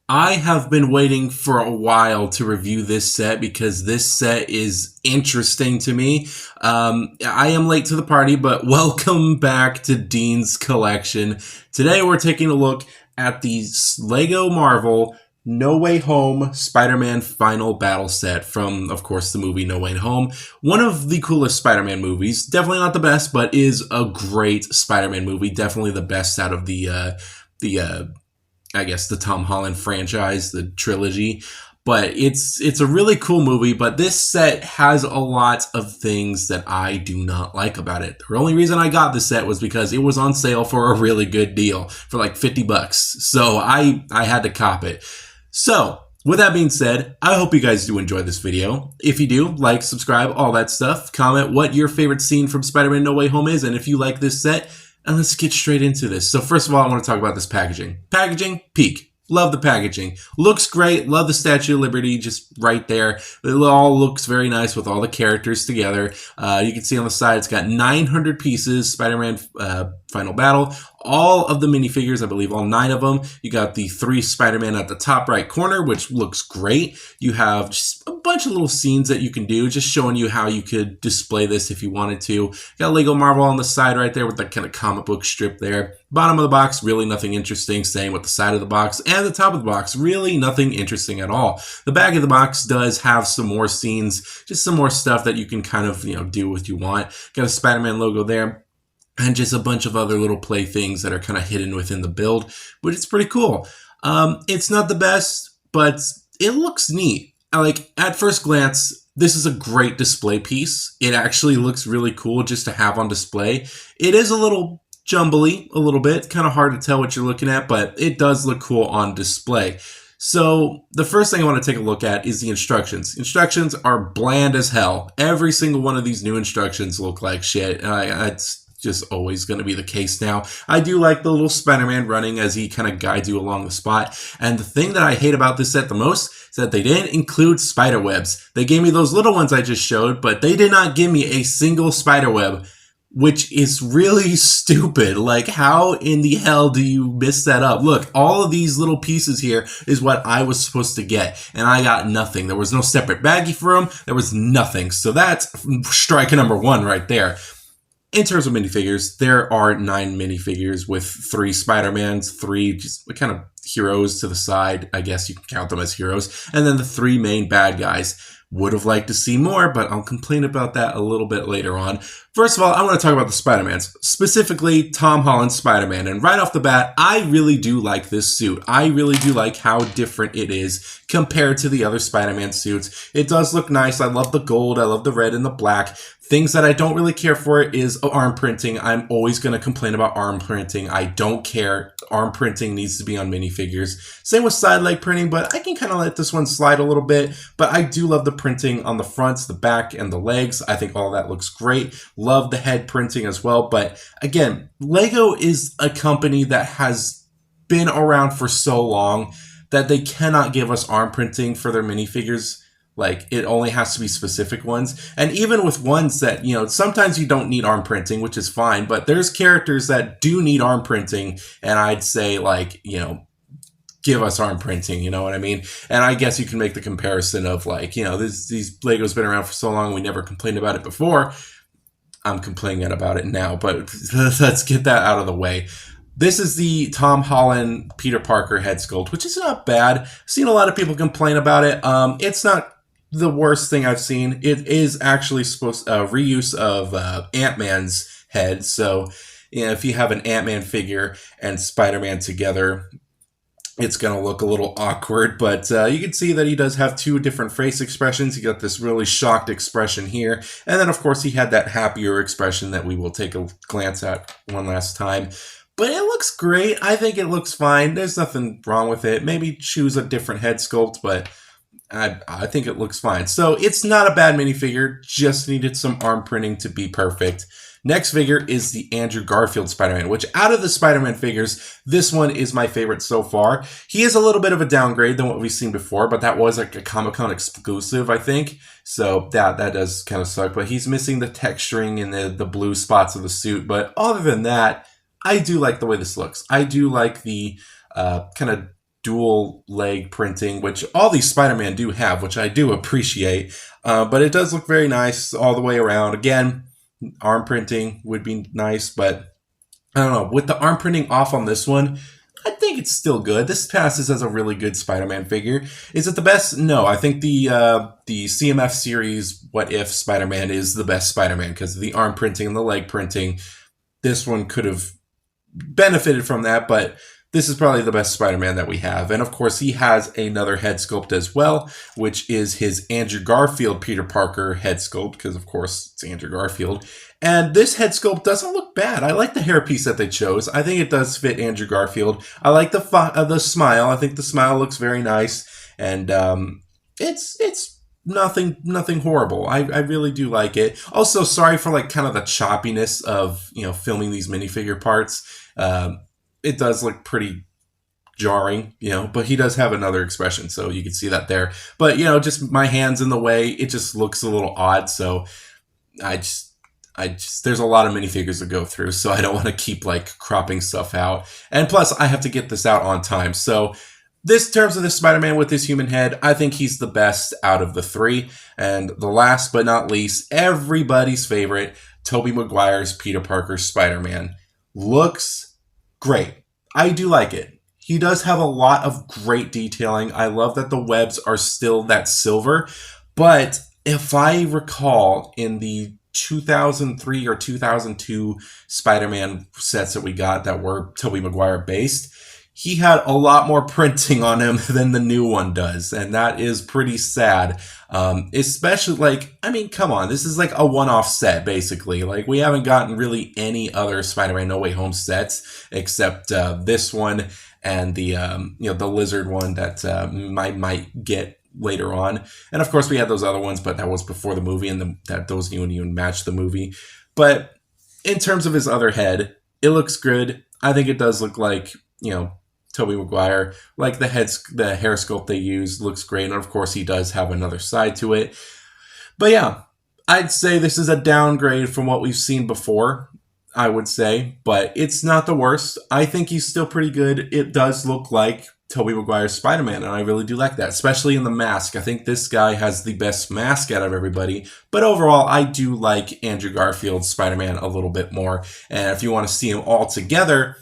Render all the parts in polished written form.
I have been waiting for a while to review this set because this set is interesting to me. I am late to the party, but welcome back to Dean's Collection. Today we're taking a look at the Lego Marvel No Way Home Spider-Man Final Battle set from, of course, the movie No Way Home. One of the coolest Spider-Man movies. Definitely not the best, but is a great Spider-Man movie. Definitely the best out of I guess the Tom Holland franchise, the trilogy. But it's a really cool movie, but this set has a lot of things that I do not like about it. The only reason I got this set was because it was on sale for a really good deal for like 50 bucks. So I had to cop it. So with that being said, I hope you guys do enjoy this video. If you do, like, subscribe, all that stuff. Comment what your favorite scene from Spider-Man No Way Home is, and if you like this set. And let's get straight into this. So first of all, I want to talk about this packaging. Packaging, peak. Love the packaging. Looks great. Love the Statue of Liberty just right there. It all looks very nice with all the characters together. You can see on the side it's got 900 pieces. Spider-Man Final Battle. All of the minifigures, I believe all 9 of them. You got the 3 Spider-Man at the top right corner, which looks great. You have just a bunch of little scenes that you can do, just showing you how you could display this if you wanted to. You got Lego Marvel on the side right there with that kind of comic book strip there. Bottom of the box, really nothing interesting. Same with the side of the box and the top of the box, really nothing interesting at all. The back of the box does have some more scenes, just some more stuff that you can kind of, do what you want. Got a Spider-Man logo there. And just a bunch of other little play things that are kind of hidden within the build, but it's pretty cool. It's not the best, but it looks neat. Like, at first glance, this is a great display piece. It actually looks really cool just to have on display. It is a little jumbly, a little bit. Kind of hard to tell what you're looking at, but it does look cool on display. So the first thing I want to take a look at is the instructions. Instructions are bland as hell. Every single one of these new instructions look like shit. It's just always going to be the case now. I do like the little Spider-Man running as he kind of guides you along the spot. And the thing that I hate about this set the most is that they didn't include spider webs. They gave me those little ones I just showed, but they did not give me a single spider web, which is really stupid. Like, how in the hell do you miss that up? Look, all of these little pieces here is what I was supposed to get, and I got nothing. There was no separate baggie for them. There was nothing. So that's strike number 1 right there. In terms of minifigures, there are 9 minifigures with 3 Spider-Mans, 3 just kind of heroes to the side. I guess you can count them as heroes. And then the 3 main bad guys. Would have liked to see more, but I'll complain about that a little bit later on. First of all, I want to talk about the Spider-Mans, specifically Tom Holland's Spider-Man. And right off the bat, I really do like this suit. I really do like how different it is compared to the other Spider-Man suits. It does look nice. I love the gold. I love the red and the black. Things that I don't really care for is arm printing. I'm always going to complain about arm printing. I don't care. Arm printing needs to be on minifigures. Same with side leg printing, but I can kind of let this one slide a little bit. But I do love the printing on the fronts, the back, and the legs. I think all that looks great. Love the head printing as well. But again, Lego is a company that has been around for so long that they cannot give us arm printing for their minifigures. Like, it only has to be specific ones. And even with ones that, sometimes you don't need arm printing, which is fine, but there's characters that do need arm printing, and I'd say, like, give us arm printing, you know what I mean? And I guess you can make the comparison of, like, these Legos been around for so long, we never complained about it before. I'm complaining about it now, but let's get that out of the way. This is the Tom Holland Peter Parker head sculpt, which is not bad. I've seen a lot of people complain about it. It's not the worst thing I've seen. It is actually supposed reuse of Ant-Man's head. So, if you have an Ant-Man figure and Spider-Man together, it's going to look a little awkward, but you can see that he does have 2 different face expressions. He got this really shocked expression here, and then of course he had that happier expression that we will take a glance at one last time. But it looks great. I think it looks fine. There's nothing wrong with it. Maybe choose a different head sculpt, but I think it looks fine. So it's not a bad minifigure, just needed some arm printing to be perfect. Next figure is the Andrew Garfield Spider-Man, which out of the Spider-Man figures, this one is my favorite so far. He is a little bit of a downgrade than what we've seen before, but that was like a Comic-Con exclusive, I think. So that does kind of suck, but he's missing the texturing and the blue spots of the suit. But other than that, I do like the way this looks. I do like the kind of dual leg printing, which all these Spider-Man do have, which I do appreciate. But it does look very nice all the way around. Again, arm printing would be nice, but I don't know. With the arm printing off on this one, I think it's still good. This passes as a really good Spider-Man figure. Is it the best? No, I think the CMF series What If Spider-Man is the best Spider-Man because of the arm printing and the leg printing. This one could have benefited from that, but this is probably the best Spider-Man that we have. And of course, he has another head sculpt as well, which is his Andrew Garfield Peter Parker head sculpt, because of course it's Andrew Garfield. And this head sculpt doesn't look bad. I like the hairpiece that they chose. I think it does fit Andrew Garfield. I like the smile. I think the smile looks very nice. And it's nothing horrible. I really do like it. Also, sorry for like kind of the choppiness of, filming these minifigure parts. It does look pretty jarring, but he does have another expression, so you can see that there. But, just my hand's in the way. It just looks a little odd, so I just there's a lot of minifigures to go through, so I don't want to keep like cropping stuff out. And plus, I have to get this out on time. So this, in terms of this Spider-Man with his human head, I think he's the best out of the three. And the last but not least, everybody's favorite, Tobey Maguire's Peter Parker Spider-Man. Looks great. I do like it. He does have a lot of great detailing. I love that the webs are still that silver. But if I recall, in the 2003 or 2002 Spider-Man sets that we got that were Tobey Maguire based, he had a lot more printing on him than the new one does. And that is pretty sad. Especially come on, this is like a one-off set, basically. Like, we haven't gotten really any other Spider-Man No Way Home sets except this one and the Lizard one that might get later on. And of course, we had those other ones, but that was before the movie, and that those didn't even match the movie. But in terms of his other head, it looks good. I think it does look like, Tobey Maguire. Like the hair sculpt they use looks great. And of course, he does have another side to it. But yeah, I'd say this is a downgrade from what we've seen before, I would say. But it's not the worst. I think he's still pretty good. It does look like Tobey Maguire's Spider-Man, and I really do like that, especially in the mask. I think this guy has the best mask out of everybody. But overall, I do like Andrew Garfield's Spider-Man a little bit more. And if you want to see them all together,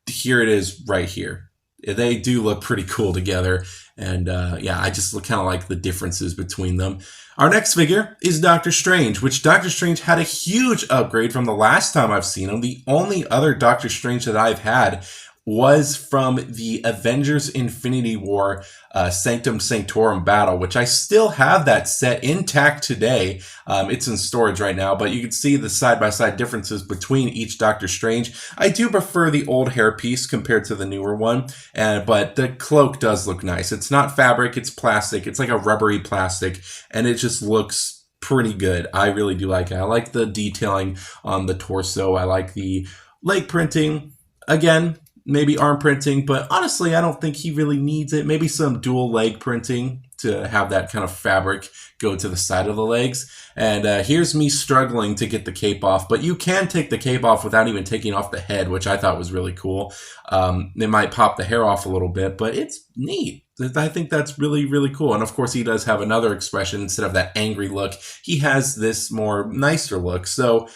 here it is right here. They do look pretty cool together. And I just kind of like the differences between them. Our next figure is Doctor Strange, which Doctor Strange had a huge upgrade from the last time I've seen him. The only other Doctor Strange that I've had was from the Avengers Infinity War Sanctum Sanctorum battle, which I still have that set intact today. It's in storage right now, but you can see the side-by-side differences between each Doctor Strange. I do prefer the old hairpiece compared to the newer one, but the cloak does look nice. It's not fabric, it's plastic. It's like a rubbery plastic, and it just looks pretty good. I really do like it. I like the detailing on the torso. I like the leg printing. Again, maybe arm printing, but honestly, I don't think he really needs it. Maybe some dual leg printing to have that kind of fabric go to the side of the legs. And here's me struggling to get the cape off, but you can take the cape off without even taking off the head, which I thought was really cool. It might pop the hair off a little bit, but it's neat. I think that's really, really cool. And of course, he does have another expression. Instead of that angry look, he has this more nicer look. So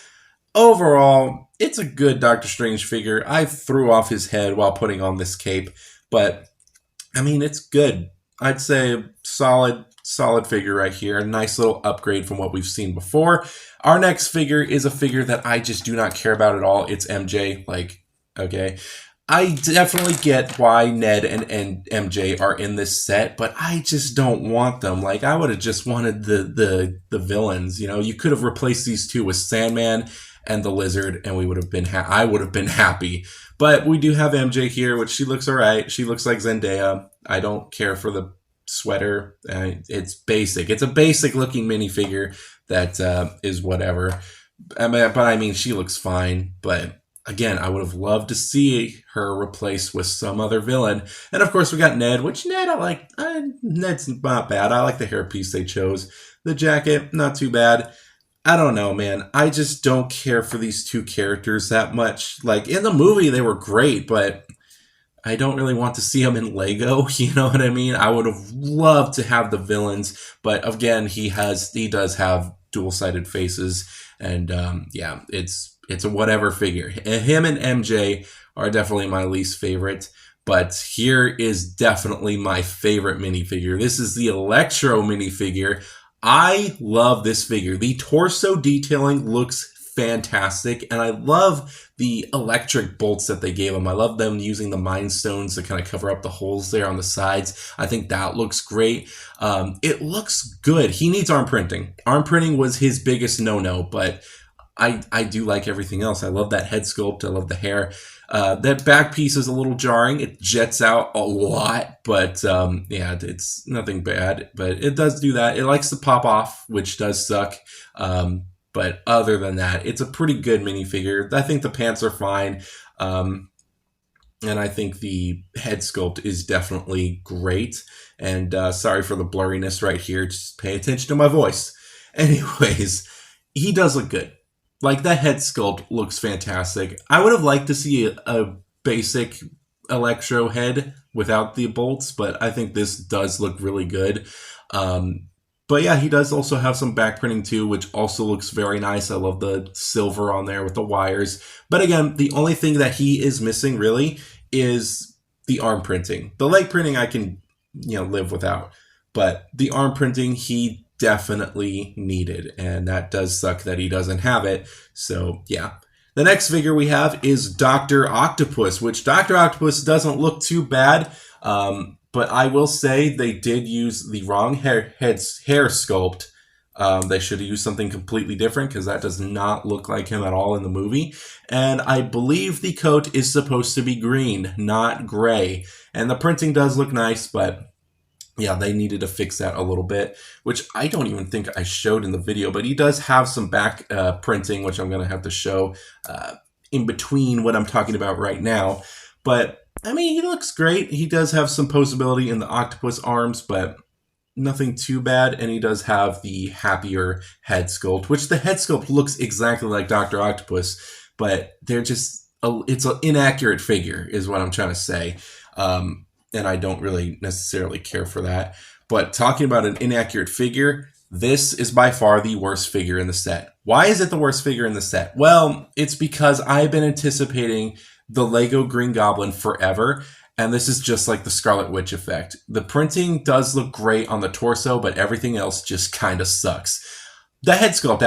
overall, it's a good Doctor Strange figure. I threw off his head while putting on this cape, but I mean, it's good. I'd say solid figure right here. A nice little upgrade from what we've seen before. Our next figure is a figure that I just do not care about at all. It's MJ. Okay. I definitely get why Ned and MJ are in this set, but I just don't want them. I would have just wanted the villains. You could have replaced these two with Sandman and the Lizard, and we would have been I would have been happy. But we do have MJ here, which she looks all right. She looks like Zendaya. I don't care for the sweater. It's basic. It's a basic looking minifigure that is whatever. But I mean, she looks fine. But again, I would have loved to see her replaced with some other villain. And of course, we got Ned, which Ned I like. Ned's not bad. I like the hairpiece they chose. The jacket, not too bad. I don't know, man. I just don't care for these two characters that much. In the movie, they were great, but I don't really want to see him in Lego. You know what I mean? I would have loved to have the villains, but again, he does have dual sided faces, and yeah, it's a whatever figure. Him and MJ are definitely my least favorite. But here is definitely my favorite minifigure. This is the Electro minifigure. I love this figure. The torso detailing looks fantastic, and I love the electric bolts that they gave him. I love them using the Mind Stones to kind of cover up the holes there on the sides. I think that looks great. It looks good. He needs arm printing. Arm printing was his biggest no-no, but I do like everything else. I love that head sculpt. I love the hair. That back piece is a little jarring. It jets out a lot, but yeah, it's nothing bad. But it does do that. It likes to pop off, which does suck. But other than that, it's a pretty good minifigure. I think the pants are fine. And I think the head sculpt is definitely great. And sorry for the blurriness right here. Just pay attention to my voice. Anyways, he does look good. Like, that head sculpt looks fantastic. I would have liked to see a basic Electro head without the bolts, but I think this does look really good. But yeah, he does also have some back printing too, which also looks very nice. I love the silver on there with the wires. But again, the only thing that he is missing really is the arm printing. The leg printing I can, live without. But the arm printing he definitely needed, and that does suck that he doesn't have it. So yeah. The next figure we have is Dr. Octopus, which Dr. Octopus doesn't look too bad. But I will say they did use the wrong hair sculpt. They should have used something completely different, because that does not look like him at all in the movie. And I believe the coat is supposed to be green, not gray. And the printing does look nice, but yeah, they needed to fix that a little bit, which I don't even think I showed in the video. But he does have some back printing, which I'm going to have to show in between what I'm talking about right now. But I mean, he looks great. He does have some posability in the octopus arms, but nothing too bad. And he does have the happier head sculpt, which the head sculpt looks exactly like Dr. Octopus, but they're just, it's an inaccurate figure is what I'm trying to say. And I don't really necessarily care for that. But talking about an inaccurate figure, this is by far the worst figure in the set. Why is it the worst figure in the set? Well, it's because I've been anticipating the Lego Green Goblin forever, and this is just like the Scarlet Witch effect. The printing does look great on the torso, but everything else just kind of sucks. The head sculpt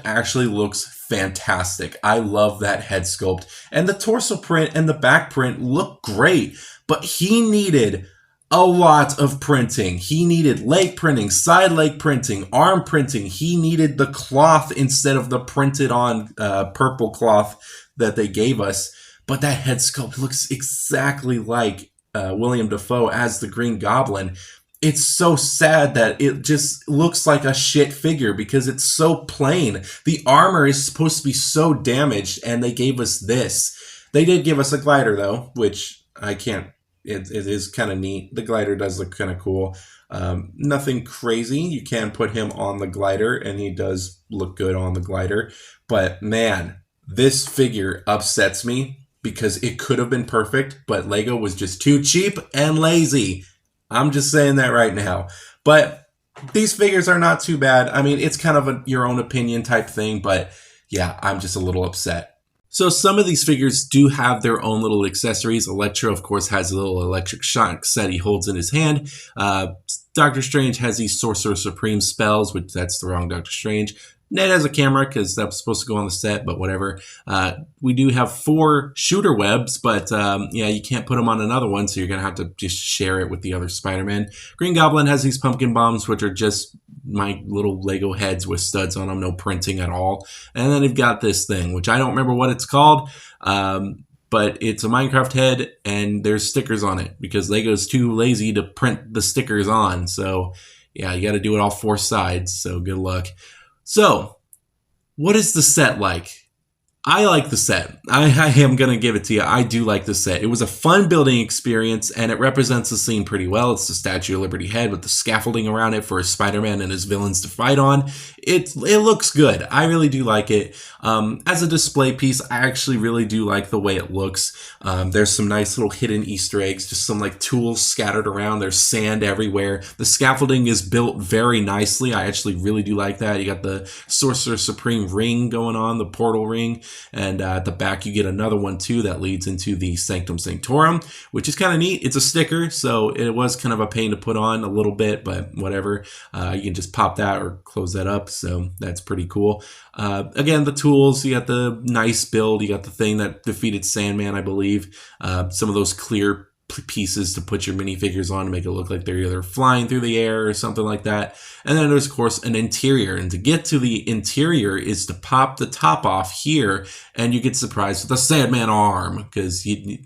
actually looks fantastic. I love that head sculpt. And the torso print and the back print look great, but he needed a lot of printing. He needed leg printing, side leg printing, arm printing. He needed the cloth instead of the printed on purple cloth that they gave us. But that head sculpt looks exactly like William Dafoe as the Green Goblin. It's so sad that it just looks like a shit figure because it's so plain. The armor is supposed to be so damaged, and they gave us this. They did give us a glider, though, which I can't. It is kind of neat. The glider does look kind of cool. Nothing crazy. You can put him on the glider, and he does look good on the glider. But man, this figure upsets me because it could have been perfect, but Lego was just too cheap and lazy. I'm just saying that right now. But these figures are not too bad. I mean, it's kind of your own opinion type thing, but yeah, I'm just a little upset. So some of these figures do have their own little accessories. Electro, of course, has a little electric shocks that he holds in his hand. Doctor Strange has these Sorcerer Supreme spells, which that's the wrong Doctor Strange. Ned has a camera because that was supposed to go on the set, but whatever. We do have 4 shooter webs, but yeah, you can't put them on another one, so you're going to have to just share it with the other Spider-Man. Green Goblin has these pumpkin bombs, which are just my little Lego heads with studs on them, no printing at all. And then they've got this thing, which I don't remember what it's called, but it's a Minecraft head, and there's stickers on it because Lego's too lazy to print the stickers on. So yeah, you got to do it all 4 sides, so good luck. So, what is the set like? I like the set. I am going to give it to you. I do like the set. It was a fun building experience, and it represents the scene pretty well. It's the Statue of Liberty head with the scaffolding around it for Spider-Man and his villains to fight on. It looks good. I really do like it. As a display piece, I actually really do like the way it looks. There's some nice little hidden Easter eggs, just some like tools scattered around. There's sand everywhere. The scaffolding is built very nicely. I actually really do like that. You got the Sorcerer Supreme ring going on, the portal ring. And at the back, you get another one too that leads into the Sanctum Sanctorum, which is kind of neat. It's a sticker, so it was kind of a pain to put on a little bit, but whatever. You can just pop that or close that up, so that's pretty cool. Again, the tools, you got the nice build, you got the thing that defeated Sandman, I believe. Some of those clear pieces to put your minifigures on to make it look like they're either flying through the air or something like that. And then there's, of course, an interior. And to get to the interior is to pop the top off here, and you get surprised with a Sandman arm, because you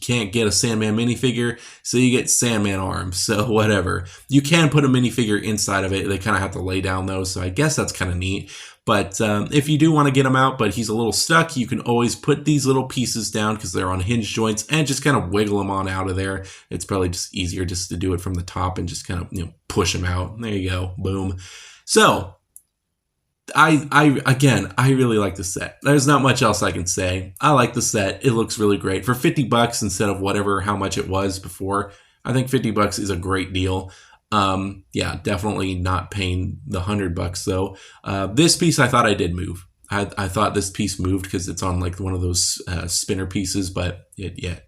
can't get a Sandman minifigure, so you get Sandman arms. So whatever. You can put a minifigure inside of it. They kind of have to lay down, though, so I guess that's kind of neat. But if you do want to get him out, but he's a little stuck, you can always put these little pieces down because they're on hinge joints and just kind of wiggle them on out of there. It's probably just easier just to do it from the top and just kind of, push them out. There you go. Boom. So I really like the set. There's not much else I can say. I like the set. It looks really great. For $50 instead of how much it was before, I think $50 is a great deal. Yeah, definitely not paying the $100 though. This piece I thought I did move. I thought this piece moved because it's on like one of those spinner pieces, but it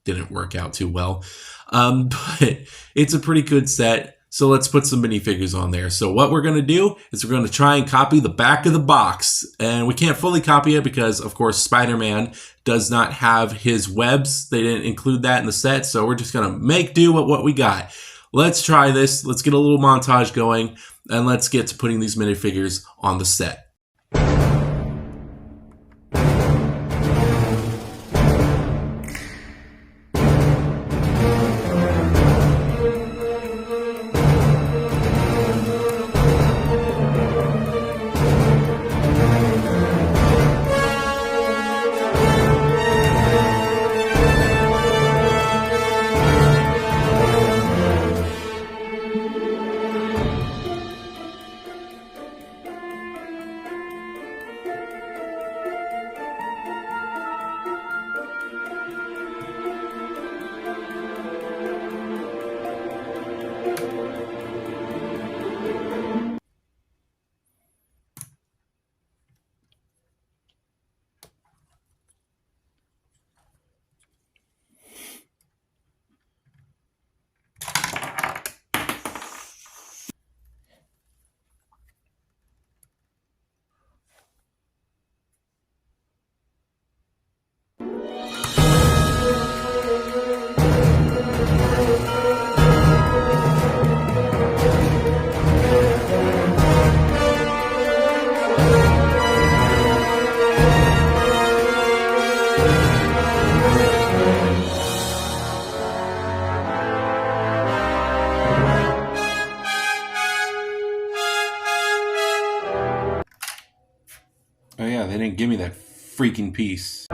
didn't work out too well. But it's a pretty good set. So let's put some minifigures on there. So what we're going to do is we're going to try and copy the back of the box. And we can't fully copy it because, of course, Spider-Man does not have his webs. They didn't include that in the set. So we're just going to make do with what we got. Let's try this. Let's get a little montage going, and let's get to putting these minifigures on the set. Oh yeah, they didn't give me that freaking piece.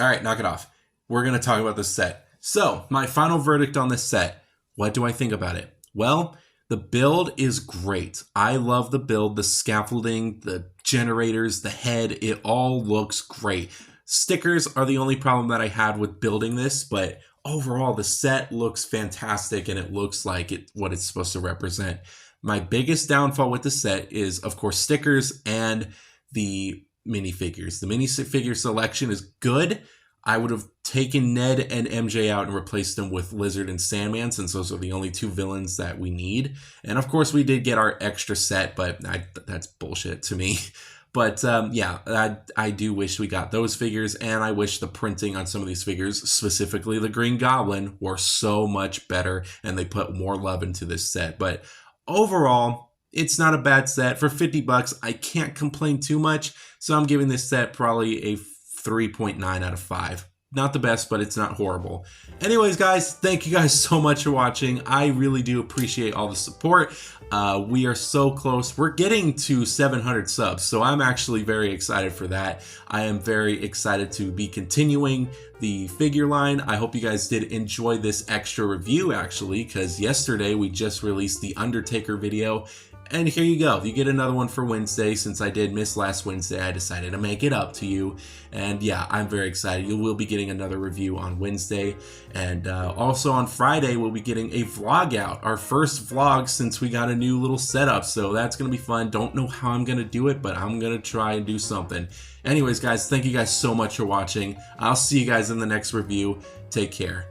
All right, knock it off. We're going to talk about this set. So, my final verdict on this set. What do I think about it? Well, The build is great. I love the build, the scaffolding, the generators, the head. It all looks great. Stickers are the only problem that I had with building this, but overall the set looks fantastic and it looks like what it's supposed to represent. My biggest downfall with the set is, of course, stickers and the minifigures. The minifigure selection is good. I would have taken Ned and MJ out and replaced them with Lizard and Sandman, since those are the only two villains that we need. And of course, we did get our extra set, but that's bullshit to me. But yeah, I do wish we got those figures, and I wish the printing on some of these figures, specifically the Green Goblin, were so much better, and they put more love into this set. But overall, it's not a bad set. For 50 bucks, I can't complain too much, so I'm giving this set probably a 3.9 out of 5. Not the best, but it's not horrible. Anyways, guys, thank you guys so much for watching. I really do appreciate all the support. We are so close. We're getting to 700 subs, so I'm actually very excited for that. I am very excited to be continuing the figure line. I hope you guys did enjoy this extra review, actually, because yesterday we just released the Undertaker video. And here you go. You get another one for Wednesday. Since I did miss last Wednesday, I decided to make it up to you. And yeah, I'm very excited. You will be getting another review on Wednesday. And also on Friday, we'll be getting a vlog out. Our first vlog since we got a new little setup. So that's going to be fun. Don't know how I'm going to do it, but I'm going to try and do something. Anyways, guys, thank you guys so much for watching. I'll see you guys in the next review. Take care.